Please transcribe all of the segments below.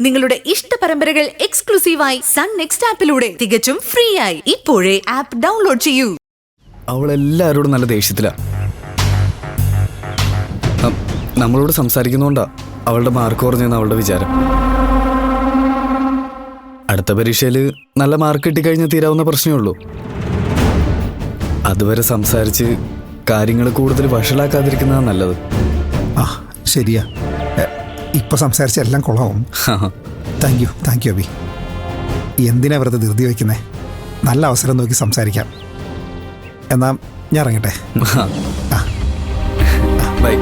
നിങ്ങളുടെ ഇഷ്ട പരമ്പരകൾ എക്സ്ക്ലൂസീവായി സൺ നെക്സ്റ്റ് ആപ്പിലൂടെ തികച്ചും ഫ്രീ ആയി ഇപ്പോഴേ ആപ്പ് ഡൗൺലോഡ് ചെയ്യൂ. അവളെല്ലാവരോടും നല്ല ദേഷ്യത്തിലാ. നമ്മളോട് സംസാരിക്കുന്നോണ്ടാ അവളുടെ മാർക്ക് കുറഞ്ഞെന്ന് അവളുടെ വിചാരം. അടുത്ത പരീക്ഷയിൽ നല്ല മാർക്ക് കിട്ടിക്കഴിഞ്ഞാൽ തീരാവുന്ന പ്രശ്നമേ ഉള്ളൂ. അതുവരെ സംസാരിച്ച് കാര്യങ്ങൾ കൂടുതൽ വഷളാക്കാതിരിക്കുന്നതാണ് നല്ലത്. ആ ശരിയാ, ഇപ്പൊ സംസാരിച്ച എല്ലാം കൊള്ളാവും. Thank you Abi. എന്തിനാ വെറുതെ ധൃതി വയ്ക്കുന്നേ? നല്ല അവസരം നോക്കി സംസാരിക്കാം. എന്നാ ഞാൻ ഇറങ്ങട്ടെ. ബൈ.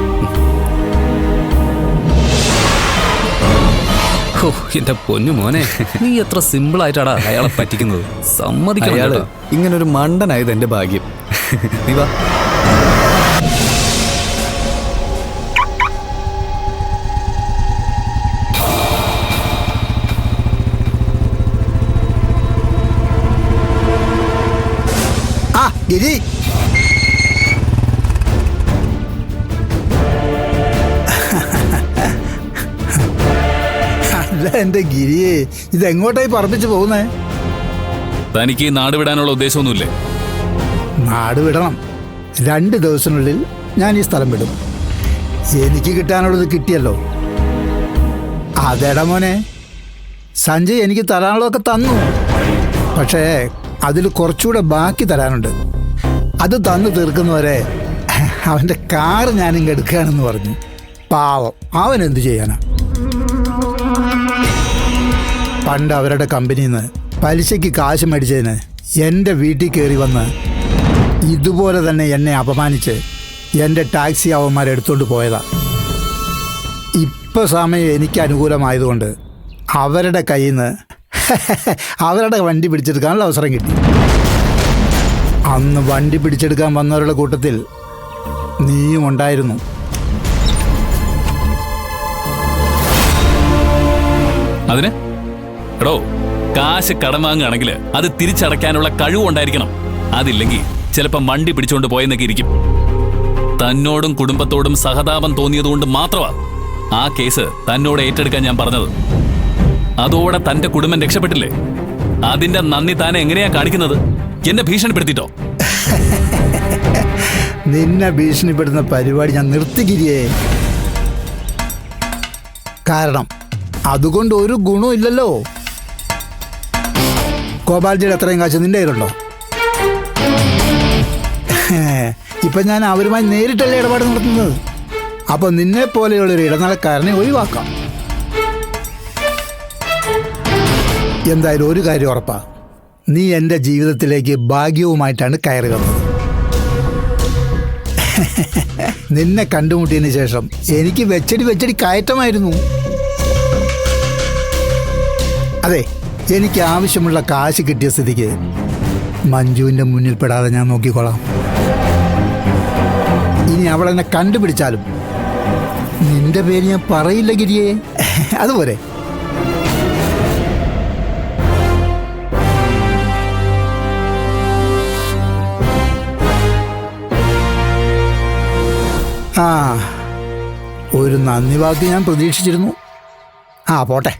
ഓ എന്റെ പൊന്നു മോനെ, നീ എത്ര സിമ്പിൾ ആയിട്ടാടാ അയാളെ പറ്റിക്കുന്നത്. സമ്മതിക്കണം. അയാള് ഇങ്ങനൊരു മണ്ടനായത് എന്റെ ഭാഗ്യം. നീ വാ. ഗിരി, അല്ല എന്റെ ഗിരിയെ, ഇതെങ്ങോട്ടായി പറപ്പിച്ച് പോകുന്നേ? തനിക്ക് ഈ നാട് വിടാനുള്ള ഉദ്ദേശമൊന്നുമില്ലേ? നാട് വിടണം. 2 ദിവസത്തിനുള്ളിൽ ഞാൻ ഈ സ്ഥലം വിടും. എനിക്ക് കിട്ടാനുള്ളത് കിട്ടിയല്ലോ. അതേടാ മോനെ, സഞ്ജയ് എനിക്ക് തരാനുള്ളതൊക്കെ തന്നു. പക്ഷേ അതിൽ കുറച്ചുകൂടെ ബാക്കി തരാനുണ്ട്. അത് തന്നു തീർക്കുന്നവരെ അവൻ്റെ കാറ് ഞാനിങ്ങ് എടുക്കുകയാണെന്ന് പറഞ്ഞു. പാവം, അവൻ എന്തു ചെയ്യാനാ? പണ്ട് അവരുടെ കമ്പനിയിൽ നിന്ന് പലിശയ്ക്ക് കാശ് മേടിച്ചതിന് എൻ്റെ വീട്ടിൽ കയറി വന്ന് ഇതുപോലെ തന്നെ എന്നെ അപമാനിച്ച് എൻ്റെ ടാക്സി അവന്മാരെടുത്തോണ്ട് പോയതാ. ഇപ്പോൾ സമയം എനിക്ക് അനുകൂലമായതുകൊണ്ട് അവരുടെ കയ്യിൽ നിന്ന് അവരുടെ വണ്ടി പിടിച്ചെടുക്കാനുള്ള അവസരം കിട്ടി. അന്ന് വണ്ടി പിടിച്ചെടുക്കാൻ വന്നവരുടെ കൂട്ടത്തിൽ നീയും ഉണ്ടായിരുന്നു. അതിന് എടോ, കാശ് കടം വാങ്ങുകയാണെങ്കിൽ അത് തിരിച്ചടയ്ക്കാനുള്ള കഴിവുണ്ടായിരിക്കണം. അതില്ലെങ്കിൽ ചിലപ്പോൾ വണ്ടി പിടിച്ചുകൊണ്ട് പോയെന്നൊക്കെ ഇരിക്കും. തന്നോടും കുടുംബത്തോടും സഹതാപം തോന്നിയതുകൊണ്ട് മാത്രമാ ആ കേസ് തന്നോട് ഏറ്റെടുക്കാൻ ഞാൻ പറഞ്ഞത്. അതോടെ തന്റെ കുടുംബം രക്ഷപ്പെട്ടില്ലേ? അതിന്റെ നന്ദി താനെ എങ്ങനെയാ കാണിക്കുന്നത്? എന്നെ ഭീഷണിപ്പെടുത്തിട്ടോ? നിന്നെ ഭീഷണിപ്പെടുന്ന പരിപാടി ഞാൻ നിർത്തിക്കിരിയേ. കാരണം അതുകൊണ്ട് ഒരു ഗുണവും ഇല്ലല്ലോ. ഗോപാൽജിയുടെ അത്രയും കാശ് നിന്റെ കയ്യിലുണ്ടോ? ഇപ്പൊ ഞാൻ അവരുമായി നേരിട്ടല്ലേ ഇടപാട് നടത്തുന്നത്. അപ്പൊ നിന്നെ പോലെയുള്ളൊരു ഇടനിലക്കാരനെ ഒഴിവാക്കാം. എന്തായാലും ഒരു കാര്യം ഉറപ്പാ, നീ എൻ്റെ ജീവിതത്തിലേക്ക് ഭാഗ്യവുമായിട്ടാണ് കയറി വന്നത്. നിന്നെ കണ്ടുമുട്ടിയതിന് ശേഷം എനിക്ക് വെച്ചടി കയറ്റമായിരുന്നു. അതെ, എനിക്ക് ആവശ്യമുള്ള കാശ് കിട്ടിയ സ്ഥിതിക്ക് മഞ്ജുവിൻ്റെ മുന്നിൽ പെടാതെ ഞാൻ നോക്കിക്കോളാം. ഇനി അവളെന്നെ കണ്ടുപിടിച്ചാലും നിന്റെ പേര് ഞാൻ പറയില്ല ഗിരിയെ. അതുപോലെ ഒരു നന്ദി വാക്ക് ഞാൻ പ്രതീക്ഷിച്ചിരുന്നു. പോട്ടെ,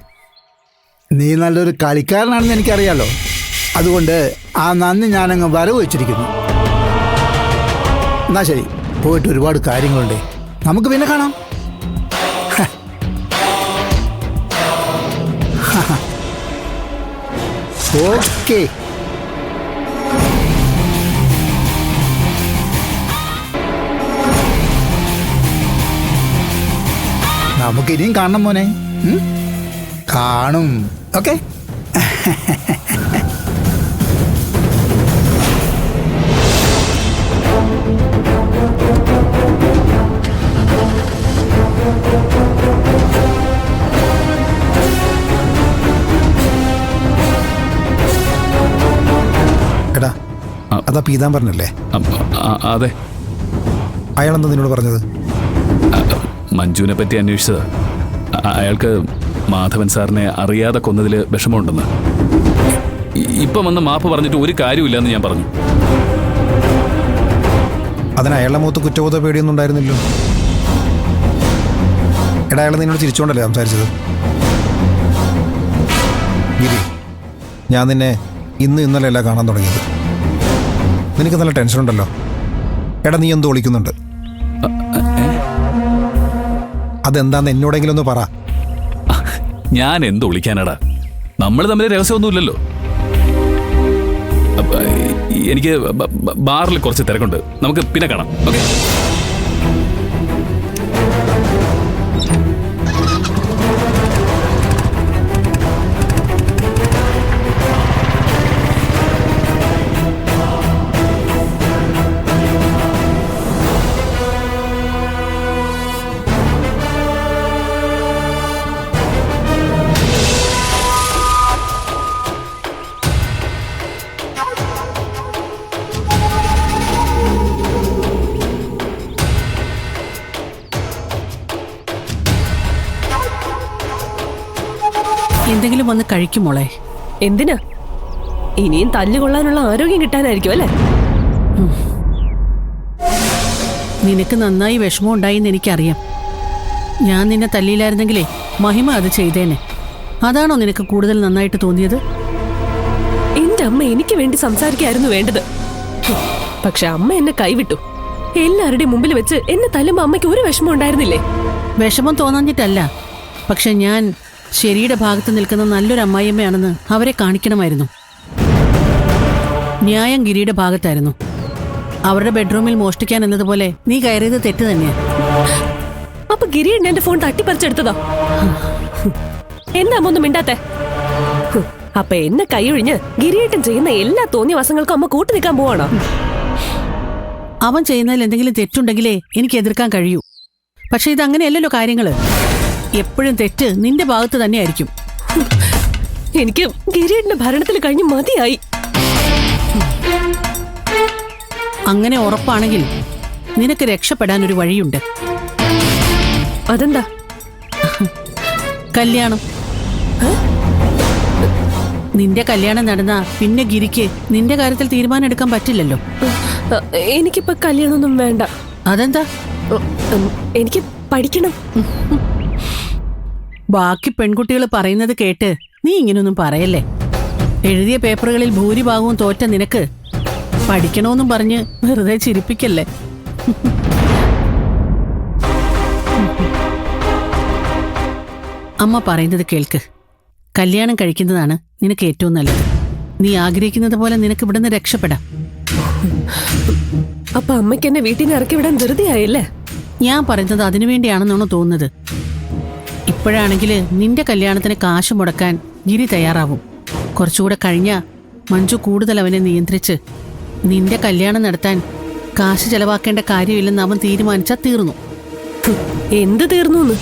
നീ നല്ലൊരു കളിക്കാരനാണെന്ന് എനിക്കറിയാലോ. അതുകൊണ്ട് ആ നന്ദി ഞാനങ്ങ് വരവ് വെച്ചിരിക്കുന്നു. എന്നാ ശരി, പോയിട്ട് ഒരുപാട് കാര്യങ്ങളുണ്ട്. നമുക്ക് പിന്നെ കാണാം. ഓക്കേ. നമുക്കിനിയും കാണണം മോനെ. കാണും. ഓക്കെ. എടാ, അതാ പീതാംബരനല്ലേ? അതെ. അയാളെന്താ നിന്നോട് പറഞ്ഞത്? മഞ്ജുവിനെ പറ്റി അന്വേഷിച്ചത്. അയാൾക്ക് മാധവൻ സാറിനെ അറിയാതെ കൊന്നതിൽ വിഷമമുണ്ടെന്ന്. ഇപ്പം വന്ന് മാപ്പ് പറഞ്ഞിട്ട് ഒരു കാര്യമില്ലെന്ന് ഞാൻ പറഞ്ഞു. അതിന് അയാളുടെ മുഖത്ത് കുറ്റബോധ പേടിയൊന്നും ഉണ്ടായിരുന്നില്ലോ. എടാ, അയാൾ നിന്നോട് ചിരിച്ചോണ്ടല്ലേ സംസാരിച്ചത്? ഗിരി, ഞാൻ നിന്നെ ഇന്നലെയല്ല കാണാൻ തുടങ്ങിയത്. നിനക്ക് നല്ല ടെൻഷൻ ഉണ്ടല്ലോ. എടാ, നീ എന്തോ വിളിക്കുന്നുണ്ട്. അതെന്താന്ന് എന്നോടെങ്കിലും ഒന്ന് പറ. ഞാൻ എന്ത് വിളിക്കാനടാ? നമ്മൾ തമ്മിൽ രഹസ്യമൊന്നുമില്ലല്ലോ. എനിക്ക് ബാറിൽ കുറച്ച് തിരക്കുണ്ട്. നമുക്ക് പിന്നെ കാണാം. ഓക്കെ. എന്തെങ്കിലും വന്ന് കഴിക്കും മോളെ. എന്തിനാ? ഇനിയും തല്ലുകൊള്ളാനുള്ള ആരോഗ്യം കിട്ടാനായിരിക്കും അല്ലേ? നിനക്ക് നന്നായി വിഷമം ഉണ്ടായിന്ന് എനിക്കറിയാം. ഞാൻ നിന്നെ തല്ലിയില്ലായിരുന്നെങ്കിലേ മഹിമ അത് ചെയ്തേനെ. അതാണോ നിനക്ക് കൂടുതൽ നന്നായിട്ട് തോന്നിയത്? എന്റെ അമ്മ എനിക്ക് വേണ്ടി സംസാരിക്കായിരുന്നു വേണ്ടത്. പക്ഷെ അമ്മ എന്നെ കൈവിട്ടു. എല്ലാവരുടെയും മുമ്പിൽ വെച്ച് എന്നെ തല്ലുമ്പോ അമ്മയ്ക്ക് ഒരു വിഷമം ഉണ്ടായിരുന്നില്ലേ? വിഷമം തോന്നാഞ്ഞിട്ടല്ല, പക്ഷെ ഞാൻ ശരിയുടെ ഭാഗത്ത് നിൽക്കുന്ന നല്ലൊരു അമ്മായിയമ്മയാണെന്ന് അവരെ കാണിക്കണമായിരുന്നു. ന്യായം ഗിരിയുടെ ഭാഗത്തായിരുന്നു. അവരുടെ ബെഡ്റൂമിൽ മോഷ്ടിക്കാൻ എന്നതുപോലെ നീ കയറിയത് തെറ്റ് തന്നെയാ. അപ്പൊ ഗിരിയേട്ടൻ എന്റെ ഫോൺ തട്ടിപ്പറിച്ചെടുത്തതോ? എന്താ അമ്മ ഒന്നും മിണ്ടാത്തെ? അപ്പൊ എന്നെ കൈയൊഴിഞ്ഞ് ഗിരിയേട്ടൻ ചെയ്യുന്ന എല്ലാ തോന്നിയവാസങ്ങൾക്കും അമ്മ കൂട്ടു നിൽക്കാൻ പോവാണോ? അവൻ ചെയ്യുന്നതിൽ എന്തെങ്കിലും തെറ്റുണ്ടെങ്കിലേ എനിക്ക് എതിർക്കാൻ കഴിയൂ. പക്ഷെ ഇതങ്ങനെയല്ലല്ലോ കാര്യങ്ങള്. എപ്പോഴും തെറ്റ് നിന്റെ ഭാഗത്ത് തന്നെയായിരിക്കും. എനിക്ക് ഗിരിയേട്ടന്റെ ഭരണത്തിൽ കഴിഞ്ഞ് മതിയായി. അങ്ങനെ ഉറപ്പാണെങ്കിൽ നിനക്ക് രക്ഷപ്പെടാൻ ഒരു വഴിയുണ്ട്. അതെന്താ? കല്യാണം. നിന്റെ കല്യാണം നടന്ന പിന്നെ ഗിരിക്ക് നിന്റെ കാര്യത്തിൽ തീരുമാനം എടുക്കാൻ പറ്റില്ലല്ലോ. എനിക്കിപ്പോ കല്യാണമൊന്നും വേണ്ട. അതെന്താ? എനിക്ക് പഠിക്കണം. ബാക്കി പെൺകുട്ടികൾ പറയുന്നത് കേട്ട് നീ ഇങ്ങനൊന്നും പറയല്ലേ. എഴുതിയ പേപ്പറുകളിൽ ഭൂരിഭാഗവും തോറ്റ നിനക്ക് പഠിക്കണമെന്നും പറഞ്ഞ് വെറുതെ ചിരിപ്പിക്കല്ലേ. അമ്മ പറയുന്നത് കേൾക്ക്. കല്യാണം കഴിക്കുന്നതാണ് നിനക്ക് ഏറ്റവും നല്ലത്. നീ ആഗ്രഹിക്കുന്നത് പോലെ നിനക്ക് ഇവിടുന്ന് രക്ഷപ്പെടാം. അപ്പൊ അമ്മയ്ക്ക് എന്നെ വീട്ടിൽ നിന്ന് ഇറക്കി വിടാൻ വെറുതെ ആയല്ലേ? ഞാൻ പറയുന്നത് അതിനുവേണ്ടിയാണെന്നാണോ തോന്നുന്നത്? ഇപ്പോഴാണെങ്കിൽ നിന്റെ കല്യാണത്തിന് കാശ് മുടക്കാൻ ഗിരി തയ്യാറാവും. കുറച്ചുകൂടെ കഴിഞ്ഞ മഞ്ജു കൂടുതൽ അവനെ നിയന്ത്രിച്ച് നിന്റെ കല്യാണം നടത്താൻ കാശ് ചെലവാക്കേണ്ട കാര്യമില്ലെന്ന് അവൻ തീരുമാനിച്ചാൽ തീർന്നു. എന്ത് തീർന്നു?